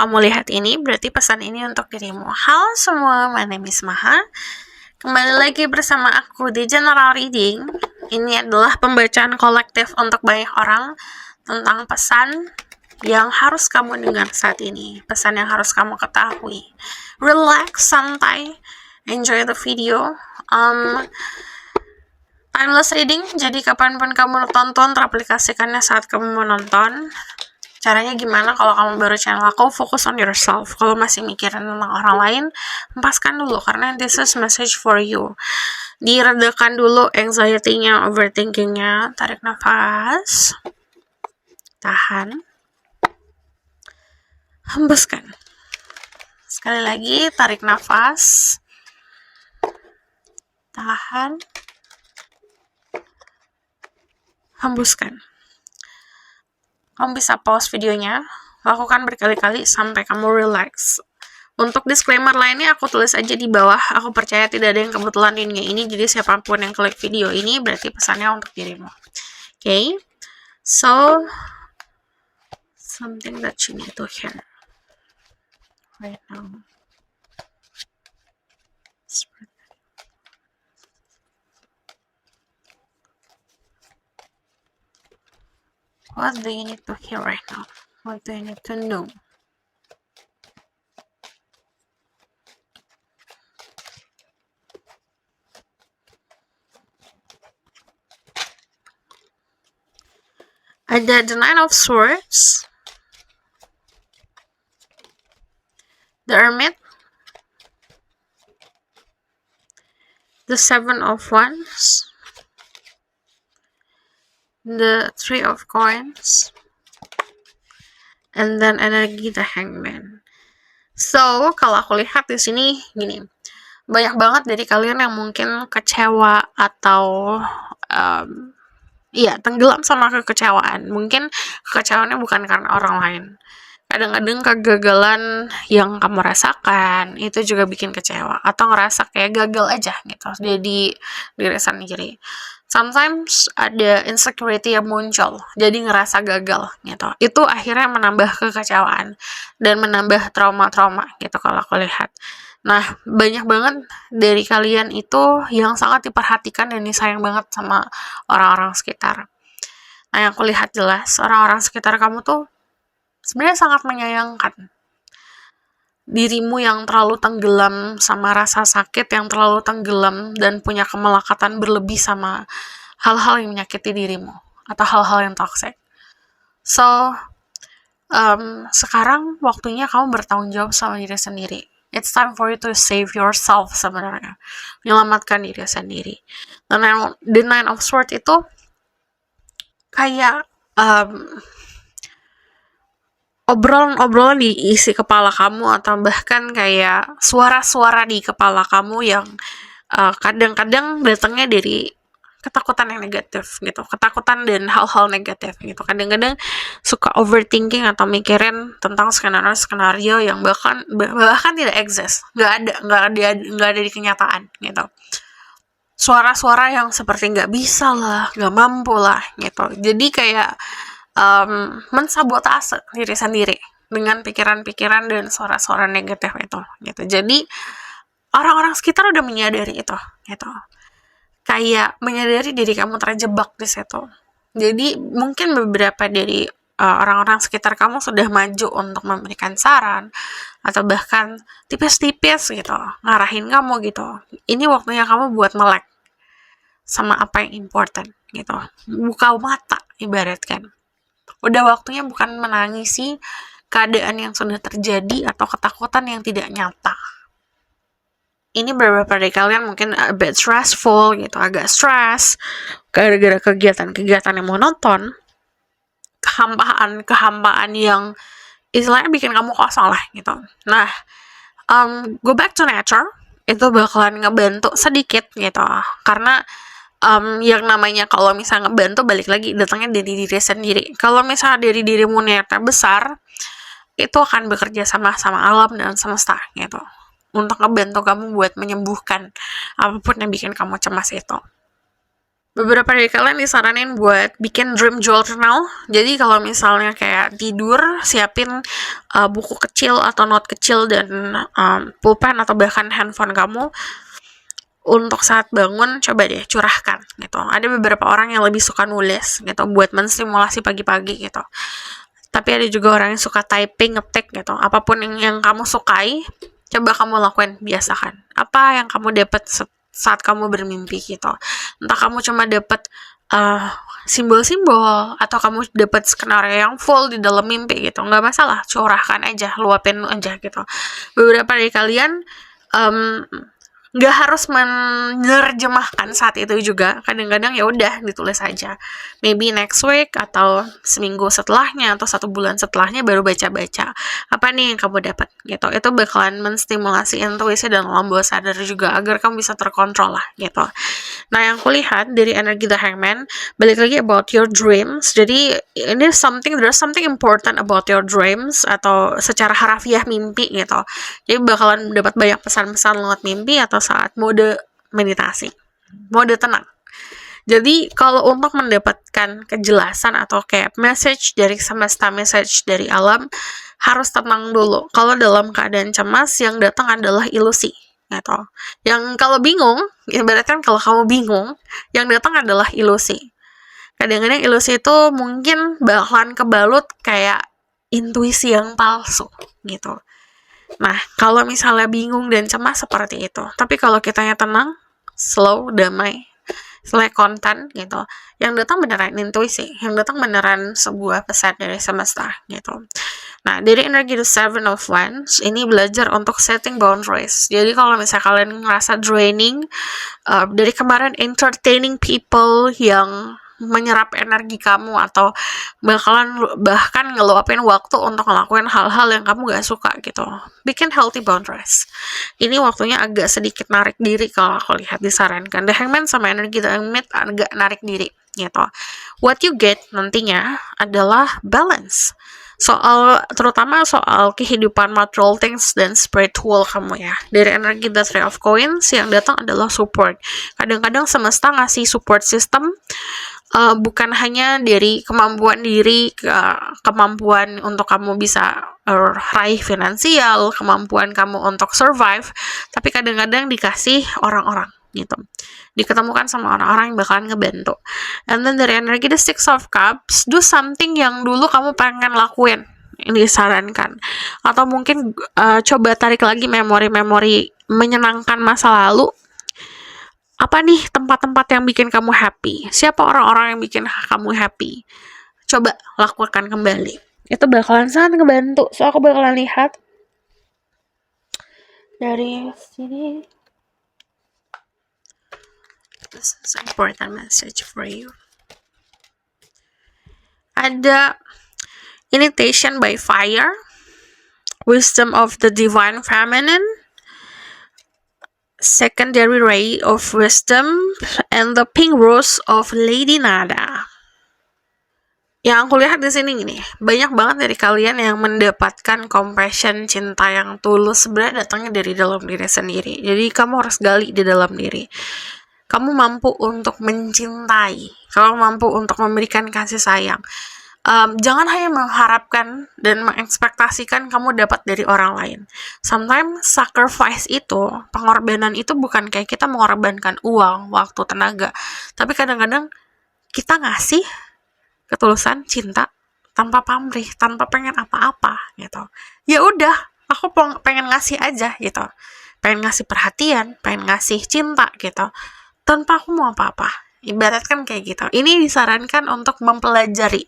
kamu lihat ini, berarti pesan ini untuk dirimu. Halo semua, my name is Maha. Kembali lagi bersama aku di General Reading. Ini adalah pembacaan kolektif untuk banyak orang tentang pesan yang harus kamu dengar saat ini. Pesan yang harus kamu ketahui. Relax, santai, enjoy the video. Timeless reading, jadi kapanpun kamu tonton, teraplikasikannya saat kamu menonton. Caranya gimana kalau kamu baru channel aku, fokus on yourself. Kalau masih mikirin tentang orang lain, lepaskan dulu, karena this is message for you. Diredakan dulu anxiety-nya, overthinking-nya. Tarik nafas. Tahan. Hembuskan. Sekali lagi, tarik nafas. Tahan. Hembuskan. Kamu bisa pause videonya, lakukan berkali-kali sampai kamu relax. Untuk disclaimer lainnya aku tulis aja di bawah. Aku percaya tidak ada yang kebetulan di dunia ini, jadi siapapun yang klik video ini berarti pesannya untuk dirimu. Okay? So, something that you need to hear right now. What do you need to hear right now? What do you need to know? Ada the Nine of Swords, the Hermit, the Seven of Wands, the Three of Coins, and then energi the Hangman. So, kalau aku lihat di sini gini, banyak banget dari kalian yang mungkin kecewa atau tenggelam sama kekecewaan. Mungkin kekecewaannya bukan karena orang lain. Kadang-kadang kegagalan yang kamu rasakan itu juga bikin kecewa atau ngerasa kayak gagal aja gitu. Jadi diri sendiri. Sometimes ada insecurity yang muncul, jadi ngerasa gagal gitu. Itu akhirnya menambah kekecewaan dan menambah trauma-trauma gitu kalau aku lihat. Nah, banyak banget dari kalian itu yang sangat diperhatikan dan disayang banget sama orang-orang sekitar. Nah, yang aku lihat jelas, orang-orang sekitar kamu tuh sebenarnya sangat menyayangkan dirimu yang terlalu tenggelam sama rasa sakit, yang terlalu tenggelam dan punya kemelekatan berlebih sama hal-hal yang menyakiti dirimu atau hal-hal yang toxic. So, sekarang waktunya kamu bertanggung jawab sama diri sendiri. It's time for you to save yourself sebenarnya. Menyelamatkan diri sendiri. The Nine of Swords itu kayak obrolan-obrolan di isi kepala kamu atau bahkan kayak suara-suara di kepala kamu yang kadang-kadang datangnya dari ketakutan yang negatif gitu, ketakutan dan hal-hal negatif gitu. Kadang-kadang suka overthinking atau mikirin tentang skenario yang bahkan tidak exist, nggak ada di kenyataan gitu. Suara-suara yang seperti nggak bisa lah, nggak mampu lah gitu. Jadi kayak mensabotase diri sendiri dengan pikiran-pikiran dan suara-suara negatif itu gitu. Jadi orang-orang sekitar udah menyadari itu gitu. Kayak menyadari diri kamu terjebak di situ. Jadi mungkin beberapa dari orang-orang sekitar kamu sudah maju untuk memberikan saran atau bahkan tipis-tipis gitu, ngarahin kamu gitu. Ini waktunya kamu buat melek sama apa yang important gitu. Buka mata ibaratkan. Udah waktunya bukan menangisi keadaan yang sudah terjadi atau ketakutan yang tidak nyata. Ini beberapa dari kalian mungkin a bit stressful gitu, agak stress gara-gara kegiatan-kegiatan yang monoton, kehampaan yang istilahnya bikin kamu kosong lah gitu. Nah, go back to nature itu bakalan ngebantu sedikit gitu, karena yang namanya kalau misalnya ngebantu balik lagi datangnya dari diri sendiri. Kalau misalnya dari dirimu niatnya besar, itu akan bekerja sama alam dan semesta gitu untuk ngebantu kamu buat menyembuhkan apapun yang bikin kamu cemas itu. Beberapa dari kalian disaranin buat bikin dream journal. Jadi kalau misalnya kayak tidur, siapin buku kecil atau note kecil dan pulpen atau bahkan handphone kamu. Untuk saat bangun, coba deh curahkan gitu. Ada beberapa orang yang lebih suka nulis gitu buat menstimulasi pagi-pagi gitu. Tapi ada juga orang yang suka typing, ngetik gitu. Apapun yang kamu sukai, coba kamu lakuin, biasakan. Apa yang kamu dapat saat kamu bermimpi gitu. Entah kamu cuma dapat simbol-simbol atau kamu dapat skenario yang full di dalam mimpi gitu, nggak masalah, curahkan aja, luapin aja gitu. Beberapa dari kalian nggak harus menerjemahkan saat itu juga, kadang-kadang ya udah ditulis aja, maybe next week atau seminggu setelahnya atau 1 bulan setelahnya baru baca-baca apa nih yang kamu dapat gitu. Itu bakalan menstimulasi intuisi dan alam bawah sadar juga agar kamu bisa terkontrol lah gitu. Nah, yang kulihat dari energi The Hangman, balik lagi about your dreams. Jadi ini there's something important about your dreams atau secara harafiah mimpi gitu. Jadi bakalan dapat banyak pesan-pesan lewat mimpi atau saat mode meditasi, mode tenang. Jadi kalau untuk mendapatkan kejelasan atau kayak message dari semesta, message dari alam, harus tenang dulu. Kalau dalam keadaan cemas, yang datang adalah ilusi gitu. Yang kalau bingung, ibaratkan kalau kamu bingung, yang datang adalah ilusi. Kadang-kadang ilusi itu mungkin bakalan kebalut kayak intuisi yang palsu gitu. Nah, kalau misalnya bingung dan cemas seperti itu. Tapi kalau kitanya tenang, slow, damai, selek konten gitu, yang datang beneran intuisi, yang datang beneran sebuah pesan dari semesta gitu. Nah, dari energi The Seven of Wands ini belajar untuk setting boundaries. Jadi kalau misalnya kalian ngerasa draining dari kemarin entertaining people yang menyerap energi kamu atau bahkan ngeluapin waktu untuk ngelakuin hal-hal yang kamu gak suka gitu, bikin healthy boundaries. Ini waktunya agak sedikit narik diri kalau aku lihat disarankan. The Hangman sama energi The Hermit agak narik diri gitu. What you get nantinya adalah balance, terutama soal kehidupan material things dan spiritual kamu ya. Dari energi The Three of Coins yang datang adalah support. Kadang-kadang semesta ngasih support system, bukan hanya dari kemampuan diri, kemampuan untuk kamu bisa raih finansial, kemampuan kamu untuk survive, tapi kadang-kadang dikasih orang-orang gitu, diketemukan sama orang-orang yang bakalan ngebantu. And then dari energi The Six of Cups, do something yang dulu kamu pengen lakuin, ini disarankan. Atau mungkin coba tarik lagi memori-memori menyenangkan masa lalu. Apa nih tempat-tempat yang bikin kamu happy? Siapa orang-orang yang bikin kamu happy? Coba lakukan kembali. Itu bakalan sangat ngebantu. So, aku bakalan lihat dari sini. This is an important message for you. Ada initiation by fire, wisdom of the divine feminine, secondary ray of wisdom, and the pink rose of Lady Nada. Yang aku lihat di sini gini, banyak banget dari kalian yang mendapatkan compassion, cinta yang tulus, sebenarnya datangnya dari dalam diri sendiri. Jadi kamu harus gali di dalam diri. Kamu mampu untuk mencintai, kamu mampu untuk memberikan kasih sayang. Jangan hanya mengharapkan dan mengekspektasikan kamu dapat dari orang lain. Sometimes sacrifice itu, pengorbanan itu bukan kayak kita mengorbankan uang, waktu, tenaga, tapi kadang-kadang kita ngasih ketulusan cinta tanpa pamrih, tanpa pengen apa-apa gitu. Ya udah, aku pengen ngasih aja gitu, pengen ngasih perhatian, pengen ngasih cinta gitu, tanpa aku mau apa-apa. Ibaratkan kayak gitu. Ini disarankan untuk mempelajari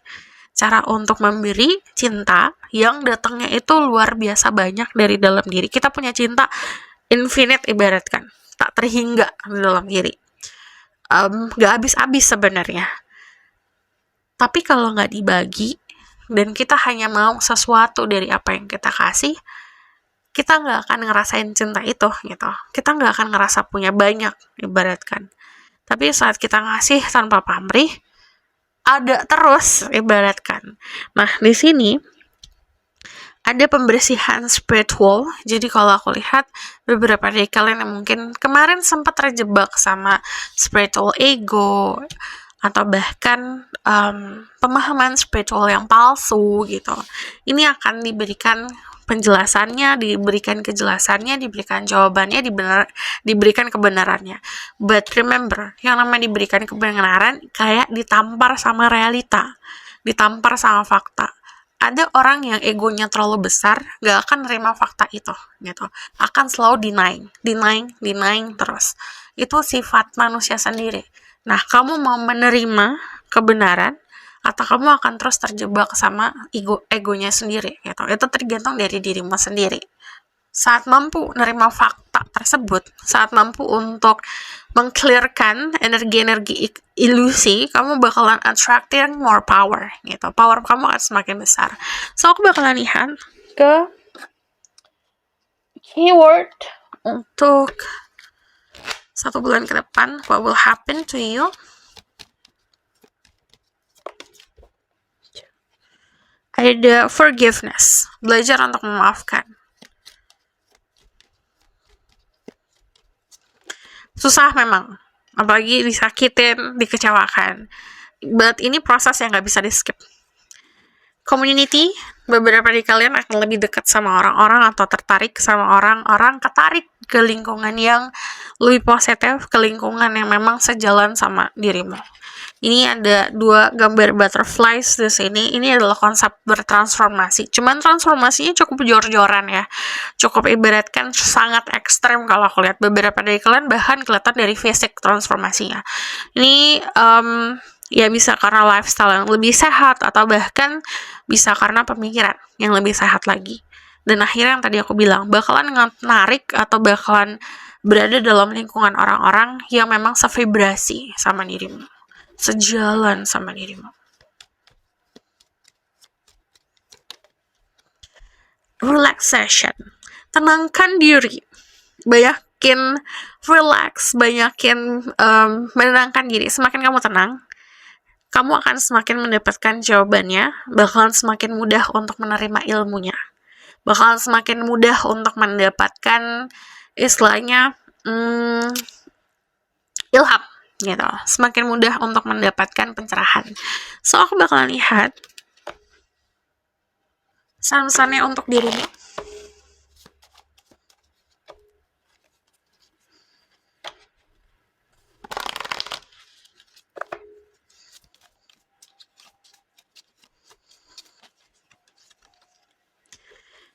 cara untuk memberi cinta yang datangnya itu luar biasa banyak dari dalam diri. Kita punya cinta infinite, ibaratkan tak terhingga di dalam diri, gak habis-habis sebenarnya. Tapi kalau gak dibagi dan kita hanya mau sesuatu dari apa yang kita kasih, kita gak akan ngerasain cinta itu gitu. Kita gak akan ngerasa punya banyak, ibaratkan. Tapi saat kita ngasih tanpa pamrih, ada terus, ibaratkan. Nah, di sini ada pembersihan spiritual. Jadi kalau aku lihat beberapa dari kalian yang mungkin kemarin sempat terjebak sama spiritual ego atau bahkan pemahaman spiritual yang palsu gitu, ini akan diberikan penjelasannya, diberikan kejelasannya, diberikan jawabannya, diberikan kebenarannya. But remember, yang namanya diberikan kebenaran kayak ditampar sama realita, ditampar sama fakta. Ada orang yang egonya terlalu besar, gak akan nerima fakta itu, gitu. Akan selalu denying terus. Itu sifat manusia sendiri. Nah, kamu mau menerima kebenaran, atau kamu akan terus terjebak sama egonya sendiri, gitu. Itu tergantung dari dirimu sendiri. Saat mampu menerima fakta tersebut, saat mampu untuk mengclearkan energi-energi ilusi, kamu bakalan attracting more power, gitu. Power kamu akan semakin besar. So, aku bakalan lihat ke keyword untuk 1 bulan ke depan, what will happen to you. Ada forgiveness, belajar untuk memaafkan. Susah memang, apalagi disakitin, dikecewakan. But ini proses yang gak bisa di skip. Community, beberapa dari kalian akan lebih dekat sama orang-orang atau tertarik sama orang-orang, ketarik ke lingkungan yang lebih positif, ke lingkungan yang memang sejalan sama dirimu. Ini ada 2 gambar butterflies di sini. Ini adalah konsep bertransformasi. Cuman transformasinya cukup jor-joran ya. Cukup ibaratkan sangat ekstrem kalau aku lihat. Beberapa dari kalian bahkan kelihatan dari fisik transformasinya. Ini ya bisa karena lifestyle yang lebih sehat atau bahkan bisa karena pemikiran yang lebih sehat lagi. Dan akhirnya yang tadi aku bilang, bakalan menarik atau bakalan berada dalam lingkungan orang-orang yang memang sevibrasi sama dirimu, sejalan sama dirimu. Relaxation, tenangkan diri, banyakin relax, banyakin menenangkan diri. Semakin kamu tenang, kamu akan semakin mendapatkan jawabannya, bakalan semakin mudah untuk menerima ilmunya, bakalan semakin mudah untuk mendapatkan istilahnya ilham gitu, semakin mudah untuk mendapatkan pencerahan. So, aku bakalan lihat pesan-pesannya untuk dirimu.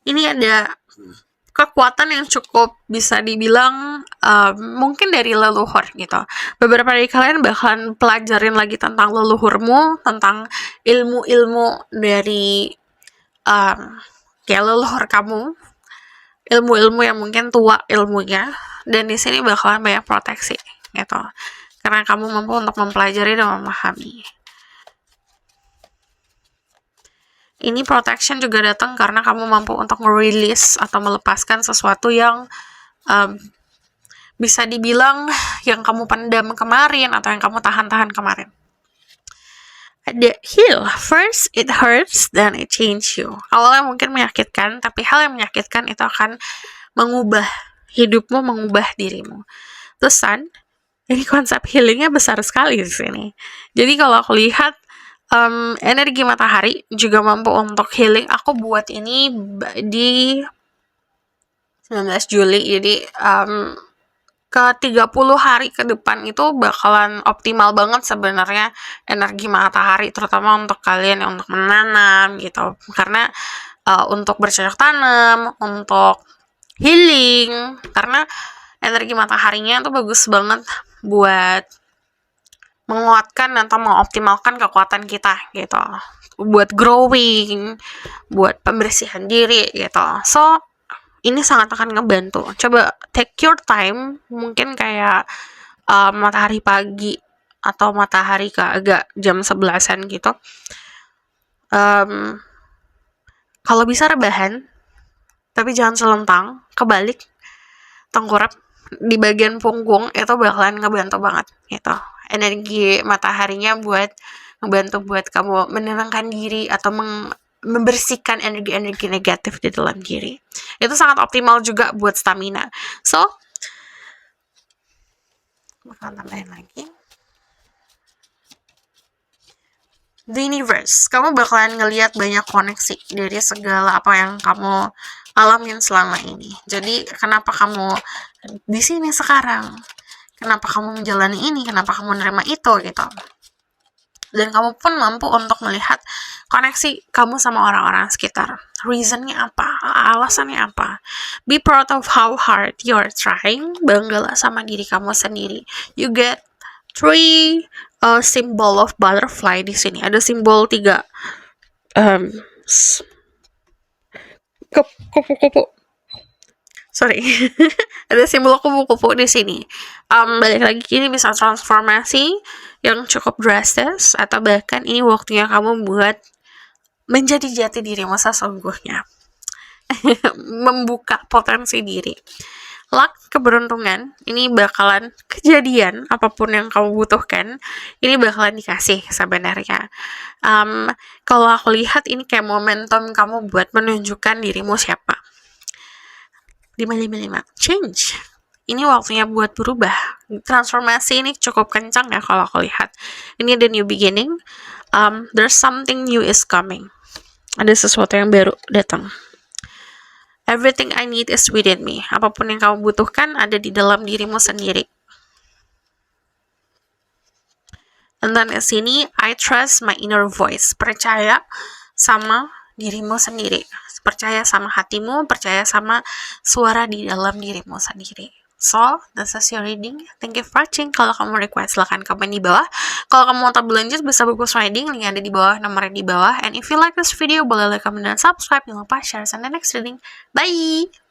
Ini ada kekuatan yang cukup bisa dibilang mungkin dari leluhur gitu. Beberapa dari kalian bahkan pelajarin lagi tentang leluhurmu, tentang ilmu-ilmu dari kayak leluhur kamu, ilmu-ilmu yang mungkin tua ilmunya, dan di sini bakalan banyak proteksi gitu. Karena kamu mampu untuk mempelajari dan memahami. Ini protection juga datang karena kamu mampu untuk merilis atau melepaskan sesuatu yang bisa dibilang yang kamu pendam kemarin atau yang kamu tahan-tahan kemarin. Ada heal, first it hurts, then it change you. Awalnya mungkin menyakitkan, tapi hal yang menyakitkan itu akan mengubah hidupmu, mengubah dirimu. The sun, ini konsep healingnya besar sekali di sini. Jadi kalau aku lihat energi matahari juga mampu untuk healing. Aku buat ini di 19 Juli, jadi ke 30 hari ke depan itu bakalan optimal banget sebenarnya energi matahari, terutama untuk kalian yang untuk menanam gitu, karena untuk bercocok tanam, untuk healing, karena energi mataharinya itu bagus banget buat menguatkan atau mengoptimalkan kekuatan kita gitu, buat growing, buat pembersihan diri gitu. So, ini sangat akan ngebantu. Coba take your time, mungkin kayak matahari pagi atau matahari agak jam 11-an gitu. Kalau bisa rebahan, tapi jangan selentang, kebalik, tengkurap di bagian punggung, itu bakalan ngebantu banget gitu. Energi mataharinya buat ngebantu buat kamu menenangkan diri atau membersihkan energi-energi negatif di dalam diri. Itu sangat optimal juga buat stamina. So, bakal tambahin lagi. The universe, kamu bakalan ngelihat banyak koneksi dari segala apa yang kamu alamin selama ini. Jadi kenapa kamu di sini sekarang? Kenapa kamu menjalani ini? Kenapa kamu menerima itu gitu? Dan kamu pun mampu untuk melihat koneksi kamu sama orang-orang sekitar. Reasonnya apa? Alasannya apa? Be proud of how hard you're trying. Banggalah sama diri kamu sendiri. You get 3 symbol of butterfly di sini. Ada simbol 3 kupu-kupu. Sorry. Ada simbol kupu-kupu di sini. Balik lagi, ini bisa transformasi yang cukup drastis, atau bahkan ini waktunya kamu buat menjadi jati dirimu sesungguhnya. Membuka potensi diri. Luck, keberuntungan, ini bakalan kejadian, apapun yang kamu butuhkan, ini bakalan dikasih sebenarnya. Kalau aku lihat ini kayak momentum kamu buat menunjukkan dirimu siapa. 555, change. Ini waktunya buat berubah. Transformasi ini cukup kencang ya kalau aku lihat. Ini the new beginning. There's something new is coming. Ada sesuatu yang baru datang. Everything I need is within me. Apapun yang kamu butuhkan ada di dalam dirimu sendiri. And then di sini, I trust my inner voice. Percaya sama dirimu sendiri. Percaya sama hatimu, percaya sama suara di dalam dirimu sendiri. So, this is your reading. Thank you for watching. Kalau kamu request, silahkan komen di bawah. Kalau kamu mau berlanjut, bisa buku reading. Link ada di bawah, nomornya di bawah. And if you like this video, boleh like, comment, dan subscribe. Jangan lupa share. And the next reading. Bye!